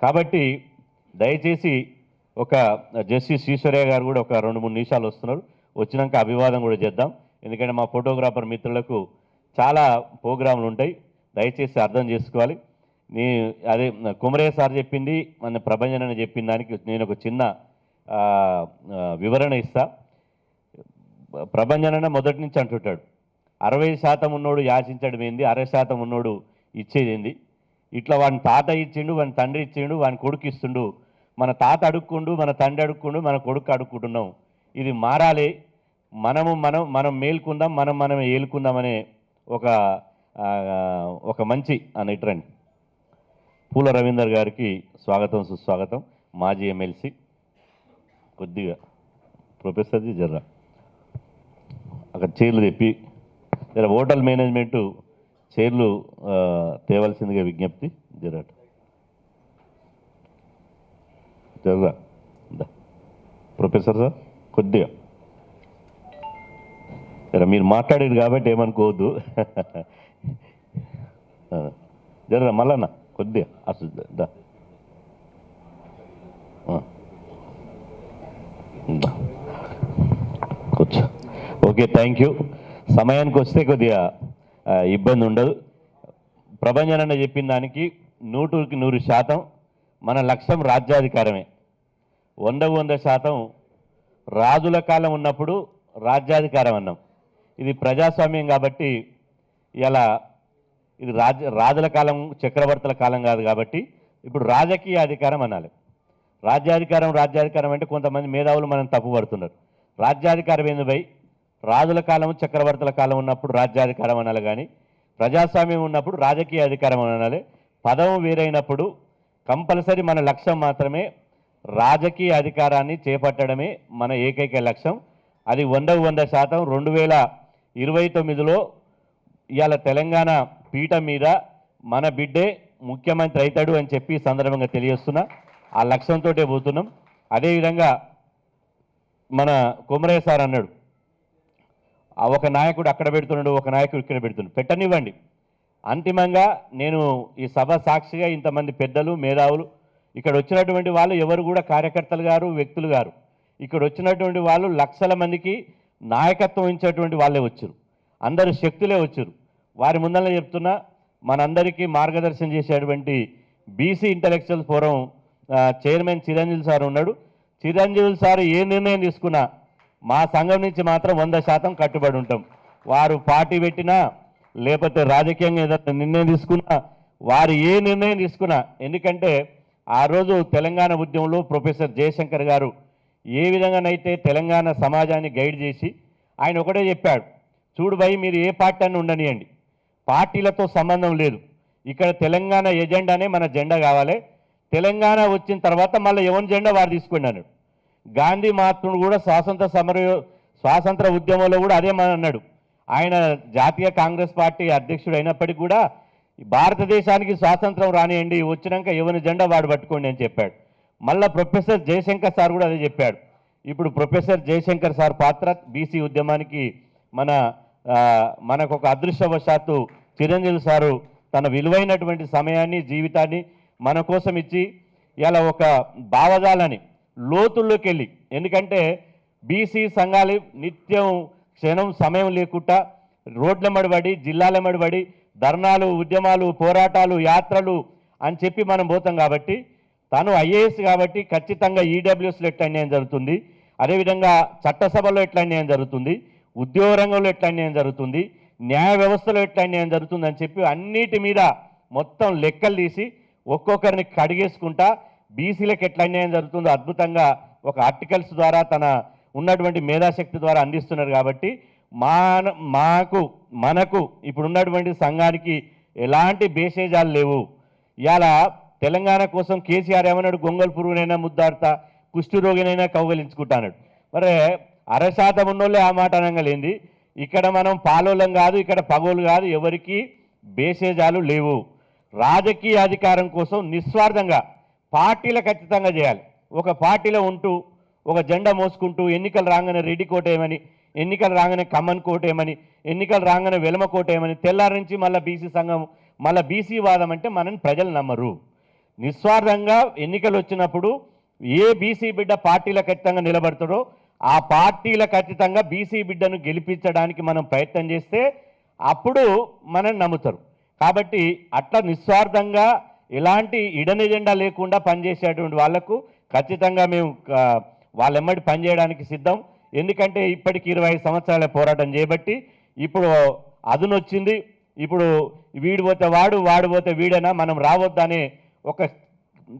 కాబట్టి దయచేసి ఒక జస్టిస్ ఈశ్వరయ్య గారు కూడా ఒక 2-3 నిమిషాలు వస్తున్నారు, వచ్చినాక అభివాదం కూడా చేద్దాం. ఎందుకంటే మా ఫోటోగ్రాఫర్ మిత్రులకు చాలా ప్రోగ్రాంలు ఉంటాయి, దయచేసి అర్థం చేసుకోవాలి. అదే కుమరయ్య సార్ చెప్పింది, మన ప్రభంజన చెప్పిన దానికి నేను ఒక చిన్న వివరణ ఇస్తా. ప్రభంజన మొదటి నుంచి అంటుంటాడు, 60% ఉన్నోడు యాచించడం ఏంది, 60% ఉన్నోడు ఇచ్చేది ఏంది. ఇట్లా వాని తాత ఇచ్చిండు, వాని తండ్రి ఇచ్చిండు, వాని కొడుకు ఇస్తుండు. మన తాత అడుక్కుండు, మన తండ్రి అడుక్కుండు, మన కొడుకు అడుక్కుంటున్నాం. ఇది మారాలి. మనం మేల్కుందాం, మనం ఏలుకుందామనే ఒక మంచి నిట్రండి. పూల రవీందర్ గారికి స్వాగతం సుస్వాగతం. మాజీ ఎమ్మెల్సీ. కొద్దిగా ప్రొఫెసర్జీ జర్రా అక్కడ చైర్లు తెప్పి జర హోటల్ మేనేజ్మెంటు చైర్లు తేవలసిందిగా విజ్ఞప్తి. జర్రా ప్రొఫెసర్ సార్ కొద్దిగా జర మీరు మాట్లాడారు కాబట్టి ఏమనుకోవద్దు. జర్రా మళ్ళా కొద్దిగా అసలు కూర్చో. Okay, thank you. సమయానికి వస్తే కొద్దిగా ఇబ్బంది ఉండదు. ప్రభంజన చెప్పిన దానికి 100% మన లక్ష్యం రాజ్యాధికారమే. 100% రాజుల కాలం ఉన్నప్పుడు రాజ్యాధికారం అన్నాం. ఇది ప్రజాస్వామ్యం కాబట్టి ఇలా ఇది రాజుల కాలం, చక్రవర్తుల కాలం కాదు కాబట్టి ఇప్పుడు రాజకీయ అధికారం అనాలి. రాజ్యాధికారం అంటే కొంతమంది మేధావులు మనం తప్పుపడుతున్నారు. రాజ్యాధికారం ఏంది భయ్? రాజుల కాలం, చక్రవర్తుల కాలం ఉన్నప్పుడు రాజ్యాధికారం అనాలి, కానీ ప్రజాస్వామ్యం ఉన్నప్పుడు రాజకీయ అధికారం అనాలి. పదం వేరైనప్పుడు కంపల్సరీ మన లక్ష్యం మాత్రమే రాజకీయ అధికారాన్ని చేపట్టడమే మన ఏకైక లక్ష్యం. అది 100% 2029లో ఇవాళ తెలంగాణ పీఠం మీద మన బిడ్డే ముఖ్యమంత్రి అవుతాడు అని చెప్పి సందర్భంగా తెలియజేస్తున్నా. ఆ లక్ష్యంతో పోతున్నాం. అదేవిధంగా మన కుమరయ్య సార్ అన్నాడు, ఒక నాయకుడు అక్కడ పెడుతున్నాడు, ఒక నాయకుడు ఇక్కడ పెడుతున్నాడు. పెట్టనివ్వండి. అంతిమంగా నేను ఈ సభ సాక్షిగా ఇంతమంది పెద్దలు, మేధావులు, ఇక్కడ వచ్చినటువంటి వాళ్ళు ఎవరు కూడా కార్యకర్తలు గారు, వ్యక్తులు గారు. ఇక్కడ వచ్చినటువంటి వాళ్ళు లక్షల మందికి నాయకత్వం ఇచ్చేటువంటి వాళ్ళే వచ్చారు. అందరూ శక్తులే వచ్చారు. వారి ముందర చెప్తున్నా, మనందరికీ మార్గదర్శనం చేసేటువంటి BC intellectual forum chairman Chiranjeevi sir ఉన్నాడు. చిరంజీవి సార్ ఏ నిర్ణయం తీసుకున్నా మా సంఘం నుంచి మాత్రం 100% కట్టుబడి ఉంటాం. వారు పార్టీ పెట్టినా లేకపోతే రాజకీయంగా ఏదైనా నిర్ణయం తీసుకున్నా, వారు ఏ నిర్ణయం తీసుకున్నా, ఎందుకంటే ఆ రోజు తెలంగాణ ఉద్యమంలో ప్రొఫెసర్ జయశంకర్ గారు ఏ విధంగానైతే తెలంగాణ సమాజాన్ని గైడ్ చేసి ఆయన ఒకటే చెప్పాడు, చూడు భయ్, మీరు ఏ పార్టీ అని ఉండనియండి, పార్టీలతో సంబంధం లేదు, ఇక్కడ తెలంగాణ ఎజెండానే మన జెండా కావాలి. తెలంగాణ వచ్చిన తర్వాత మళ్ళీ ఎవరి జెండా వారు తీసుకోండి అన్నాడు. గాంధీ మహాత్ముడు కూడా స్వాతంత్ర ఉద్యమంలో కూడా అదే మన అన్నాడు. ఆయన జాతీయ కాంగ్రెస్ పార్టీ అధ్యక్షుడు అయినప్పటికీ కూడా భారతదేశానికి స్వాతంత్రం రానియండి, వచ్చినాక ఎవరి జెండా వాడు పట్టుకోండి అని చెప్పాడు. మళ్ళీ ప్రొఫెసర్ జయశంకర్ సార్ కూడా అదే చెప్పాడు. ఇప్పుడు ప్రొఫెసర్ జయశంకర్ సార్ పాత్ర బీసీ ఉద్యమానికి మనకు ఒక అదృష్టవశాత్తు చిరంజీవి సారు తన విలువైనటువంటి సమయాన్ని, జీవితాన్ని మన కోసం ఇచ్చి ఇలా ఒక భావజాలని లోతుల్లోకి వెళ్ళి, ఎందుకంటే బీసీ సంఘాలు నిత్యం క్షణం సమయం లేకుండా రోడ్లెమ్మడిబడి, జిల్లాలెమ్మడిబడి ధర్నాలు, ఉద్యమాలు, పోరాటాలు, యాత్రలు అని చెప్పి మనం పోతాం. కాబట్టి తను ఐఏఎస్ కాబట్టి ఖచ్చితంగా ఈడబ్ల్యూఎస్లో ఎట్లా అన్యాయం జరుగుతుంది, అదేవిధంగా చట్టసభలో ఎట్లా అన్యాయం జరుగుతుంది, ఉద్యోగ రంగంలో ఎట్లా అన్యాయం జరుగుతుంది, న్యాయ వ్యవస్థలో ఎట్లా అన్యాయం జరుగుతుంది అని చెప్పి అన్నిటి మీద మొత్తం లెక్కలు తీసి ఒక్కొక్కరిని కడిగేసుకుంటా బీసీలకు ఎట్లా అన్యాయం జరుగుతుందో అద్భుతంగా ఒక ఆర్టికల్స్ ద్వారా తన ఉన్నటువంటి మేధాశక్తి ద్వారా అందిస్తున్నారు. కాబట్టి మనకు ఇప్పుడు ఉన్నటువంటి సంఘానికి ఎలాంటి బేషేజాలు లేవు. ఇవాళ తెలంగాణ కోసం కేసీఆర్ ఏమన్నాడు, గొంగల్ పురుగునైనా ముద్దాడుతా, కుష్టి రోగినైనా కౌగలించుకుంటా అన్నాడు. మరి 60% ఉన్నోళ్ళే ఆ మాట అనగలేంది. ఇక్కడ మనం పాలోలం కాదు, ఇక్కడ పగోలు కాదు, ఎవరికి బేషేజాలు లేవు. రాజకీయ అధికారం కోసం నిస్వార్థంగా పార్టీలు ఖచ్చితంగా చేయాలి. ఒక పార్టీలో ఉంటూ ఒక జెండా మోసుకుంటూ ఎన్నికలు రాగానే రెడ్డి కోటేయమని, ఎన్నికలు రాగానే ఖమ్మన్ కోటేయమని, ఎన్నికలు రాగానే వెలమ కోటేయమని, తెల్లారి నుంచి మళ్ళీ బీసీ సంఘం, మళ్ళీ బీసీ వాదం అంటే మనని ప్రజలు నమ్మరు. నిస్వార్థంగా ఎన్నికలు వచ్చినప్పుడు ఏ బీసీ బిడ్డ పార్టీలకు ఖచ్చితంగా నిలబడతాడో ఆ పార్టీల ఖచ్చితంగా బీసీ బిడ్డను గెలిపించడానికి మనం ప్రయత్నం చేస్తే అప్పుడు మనం నమ్ముతారు. కాబట్టి అట్లా నిస్వార్థంగా ఎలాంటి ఇడన్ ఎజెండా లేకుండా పనిచేసేటువంటి వాళ్లకు ఖచ్చితంగా మేము వాళ్ళెమ్మడి పనిచేయడానికి సిద్ధం. ఎందుకంటే ఇప్పటికి 25 సంవత్సరాల పోరాటం చేయబట్టి ఇప్పుడు అదునొచ్చింది. ఇప్పుడు వీడు పోతే వాడు, వాడు పోతే వీడైనా మనం రావద్దనే ఒక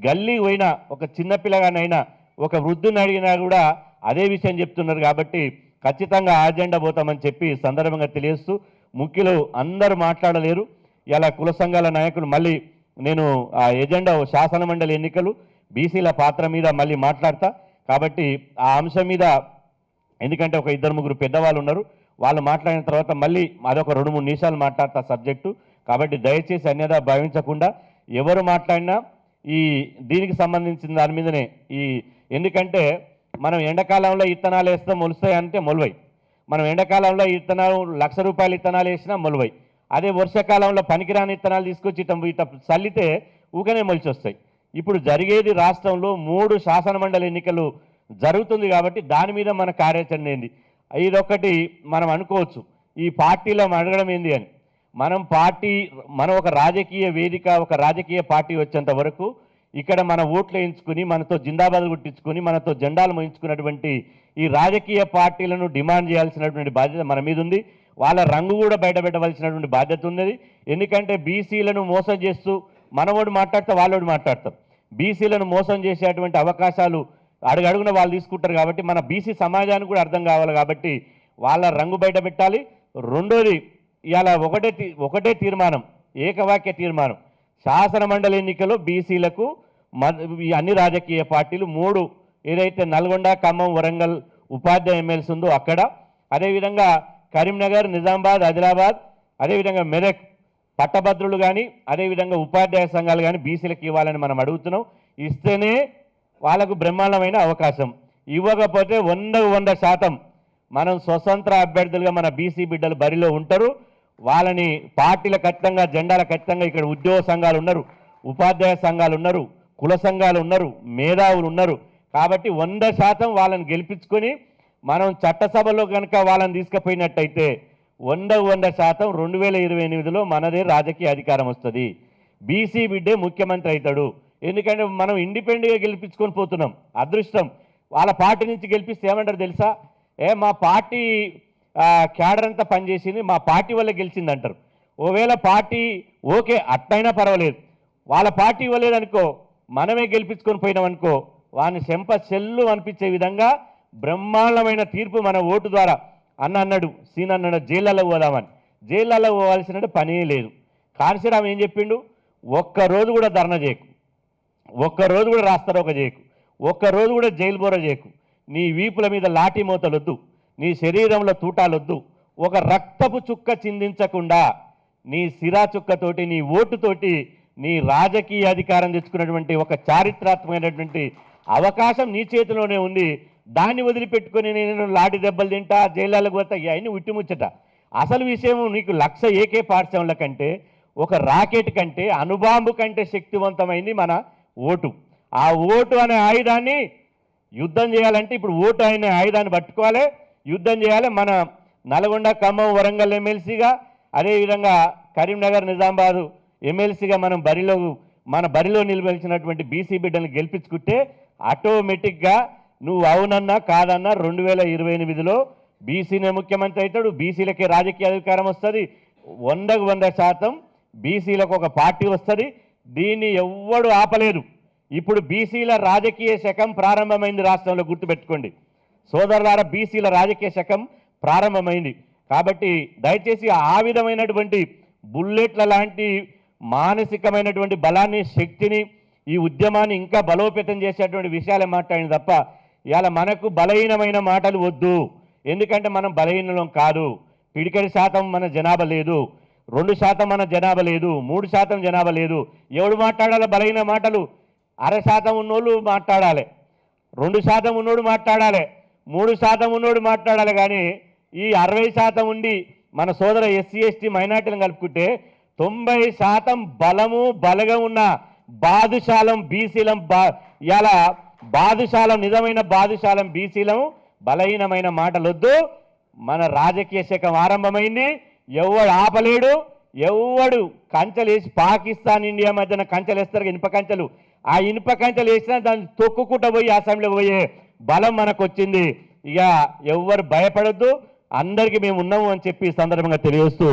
గల్లీ పోయినా, ఒక చిన్నపిల్లగానైనా, ఒక వృద్ధుని అడిగినా కూడా అదే విషయం చెప్తున్నారు. కాబట్టి ఖచ్చితంగా ఆ అజెండా పోతామని చెప్పి సందర్భంగా తెలియజేస్తూ, ముఖ్యులు అందరూ మాట్లాడలేరు. ఇలా కుల సంఘాల నాయకులు మళ్ళీ నేను ఆ ఎజెండా శాసనమండలి ఎన్నికలు బీసీల పాత్ర మీద మళ్ళీ మాట్లాడతా. కాబట్టి ఆ అంశం మీద ఎందుకంటే ఒక 2-3 పెద్దవాళ్ళు ఉన్నారు, వాళ్ళు మాట్లాడిన తర్వాత మళ్ళీ అదొక 2-3 నిమిషాలు మాట్లాడతా సబ్జెక్టు. కాబట్టి దయచేసి అన్యదా భావించకుండా ఎవరు మాట్లాడినా దీనికి సంబంధించిన దాని మీదనే ఎందుకంటే మనం ఎండాకాలంలో ఇత్తనాలు వేస్తాం మొలుస్తాయి అంటే మొలవై, మనం ఎండాకాలంలో ఇత్తనాలు ₹1,00,000 ఇత్తనాలు వేసినా మొలవై. అదే వర్షాకాలంలో పనికిరాని ఇత్తనాలు తీసుకొచ్చి ఇట చల్లితే ఊకనే మొలిచి వస్తాయి. ఇప్పుడు జరిగేది రాష్ట్రంలో 3 శాసనమండలి ఎన్నికలు జరుగుతుంది కాబట్టి దాని మీద మన కార్యాచరణ ఏంది, ఇదొక్కటి మనం అనుకోవచ్చు. ఈ పార్టీలో అడగడం ఏంది అని మనం ఒక రాజకీయ వేదిక, ఒక రాజకీయ పార్టీ వచ్చేంత వరకు ఇక్కడ మన ఓట్లు వేయించుకుని, మనతో జిందాబాద్ గుట్టించుకొని, మనతో జెండాలు మోయించుకున్నటువంటి ఈ రాజకీయ పార్టీలను డిమాండ్ చేయాల్సినటువంటి బాధ్యత మన మీద ఉంది. వాళ్ళ రంగు కూడా బయటపెట్టవలసినటువంటి బాధ్యత ఉన్నది. ఎందుకంటే బీసీలను మోసం చేస్తూ మనవాడు మాట్లాడితే వాళ్ళోడు మాట్లాడతాం. బీసీలను మోసం చేసేటువంటి అవకాశాలు అడుగడుగున వాళ్ళు తీసుకుంటారు. కాబట్టి మన బీసీ సమాజానికి కూడా అర్థం కావాలి. కాబట్టి వాళ్ళ రంగు బయట పెట్టాలి. రెండోది, ఇవాళ ఒకటే తీర్మానం, ఏకవాక్య తీర్మానం, శాసనమండలి ఎన్నికల్లో బీసీలకు అన్ని రాజకీయ పార్టీలు 3 ఏదైతే నల్గొండ, ఖమ్మం, వరంగల్ ఉపాధ్యాయ ఎమ్మెల్సీ ఉందో అక్కడ, అదేవిధంగా కరీంనగర్, నిజామాబాద్, ఆదిలాబాద్, అదేవిధంగా మెదక్ పట్టభద్రులు కానీ, అదేవిధంగా ఉపాధ్యాయ సంఘాలు కానీ బీసీలకు ఇవ్వాలని మనం అడుగుతున్నాం. ఇస్తేనే వాళ్ళకు బ్రహ్మాండమైన అవకాశం. ఇవ్వకపోతే 100% మనం స్వతంత్ర అభ్యర్థులుగా మన బీసీ బిడ్డలు బరిలో ఉంటారు. వాళ్ళని పార్టీల ఖచ్చితంగా, జెండాల ఖచ్చితంగా ఇక్కడ ఉద్యోగ సంఘాలు ఉన్నారు, ఉపాధ్యాయ సంఘాలు ఉన్నారు, కుల సంఘాలు ఉన్నారు, మేధావులు ఉన్నారు. కాబట్టి 100% వాళ్ళని గెలిపించుకొని మనం చట్టసభలో కనుక వాళ్ళని తీసుకుపోయినట్టయితే 100% 2028లో మనదే రాజకీయ అధికారం వస్తుంది. బీసీ బిడ్డే ముఖ్యమంత్రి అవుతాడు. ఎందుకంటే మనం ఇండిపెండెంట్గా గెలిపించుకొని పోతున్నాం. అదృష్టం వాళ్ళ పార్టీ నుంచి గెలిపిస్తే ఏమంటారు తెలుసా, మా పార్టీ క్యాడర్ అంతా పనిచేసింది, మా పార్టీ వల్ల గెలిచింది అంటారు. ఒకవేళ పార్టీ ఓకే అట్టయినా పర్వాలేదు, వాళ్ళ పార్టీ ఇవ్వలేదనుకో, మనమే గెలిపించుకొని పోయినామనుకో, వాడిని చెంప చెల్లు అనిపించే విధంగా బ్రహ్మాండమైన తీర్పు మన ఓటు ద్వారా అన్నాడు జైళ్ళలో పోదామని. జైళ్ళలో పోవాల్సిన పనే లేదు. కాన్సీరామ్ ఏం చెప్పిండు, ఒక్కరోజు కూడా ధర్నా చేయకు, ఒక్కరోజు కూడా రాస్తారోక చేయకు, ఒక్కరోజు కూడా జైలు బోర చేయకు, నీ వీపుల మీద లాఠీ మోతలొద్దు, నీ శరీరంలో తూటాలొద్దు, ఒక రక్తపు చుక్క చిందించకుండా నీ సిరా చుక్కతోటి, నీ ఓటుతోటి నీ రాజకీయ అధికారం తెచ్చుకున్నటువంటి ఒక చారిత్రాత్మకమైనటువంటి అవకాశం నీ చేతిలోనే ఉంది. దాన్ని వదిలిపెట్టుకొని నేను లాఠీ దెబ్బలు తింటా, జైళ్ళకు పోతా, అవన్నీ ఉట్టిముచ్చట. అసలు విషయం నీకు 1,00,000 ఏకే పాఠశాల కంటే, ఒక రాకెట్ కంటే, అణుబాంబు కంటే శక్తివంతమైంది మన ఓటు. ఆ ఓటు అనే ఆయుధాన్ని యుద్ధం చేయాలంటే ఇప్పుడు ఓటు అనే ఆయుధాన్ని పట్టుకోవాలి, యుద్ధం చేయాలి. మన నల్గొండ, ఖమ్మం, వరంగల్ ఎమ్మెల్సీగా, అదేవిధంగా కరీంనగర్, నిజామాబాద్ ఎమ్మెల్సీగా మన బరిలో నిలబెలిచినటువంటి బీసీ బిడ్డలను గెలిపించుకుంటే ఆటోమేటిక్గా నువ్వు అవునన్నా కాదన్నా 2028లో బీసీనే ముఖ్యమంత్రి అవుతాడు, బీసీలకే రాజకీయ అధికారం వస్తుంది. 100% బీసీలకు ఒక పార్టీ వస్తుంది. దీన్ని ఎవ్వడు ఆపలేదు. ఇప్పుడు బీసీల రాజకీయ శకం ప్రారంభమైంది రాష్ట్రంలో, గుర్తుపెట్టుకోండి సోదరులారా, బీసీల రాజకీయ శకం ప్రారంభమైంది. కాబట్టి దయచేసి ఆ విధమైనటువంటి బుల్లెట్ల లాంటి మానసికమైనటువంటి బలాన్ని, శక్తిని, ఈ ఉద్యమాన్ని ఇంకా బలోపేతం చేసేటువంటి విషయాలే మాట్లాడింది తప్ప ఇవాళ మనకు బలహీనమైన మాటలు వద్దు. ఎందుకంటే మనం బలహీనం కాదు. పిడికెడి శాతం మన జనాభా లేదు, 2% మన జనాభా లేదు, 3% జనాభా లేదు. ఎవడు మాట్లాడాలి బలహీన మాటలు? 0.5% ఉన్నోళ్ళు మాట్లాడాలి, 2% ఉన్నోడు మాట్లాడాలి, 3% ఉన్నోడు మాట్లాడాలి. కానీ ఈ 60% ఉండి మన సోదర ఎస్సీ ఎస్టీ మైనార్టీలను కలుపుకుంటే 90% బలము బలగం ఉన్న బాదుశాలం బీసీలం ఇలా బాదుశాలం నిజమైన బాదుశాలం బీసీలం బలహీనమైన మాటలొద్దు. మన రాజకీయ శకం ఆరంభమైంది. ఎవడు ఆపలేడు. ఎవడు కంచెలేసి పాకిస్తాన్ ఇండియా మధ్యన కంచెలు వేస్తారు, ఇనుప కంచెలు. ఆ ఇనుప కంచెలు వేసినా దాన్ని తొక్కుకుంటూ పోయి అసెంబ్లీకి పోయే బలం మనకు వచ్చింది. ఇక ఎవరు భయపడొద్దు, అందరికీ మేము ఉన్నాము అని చెప్పి ఈ సందర్భంగా తెలియజేస్తూ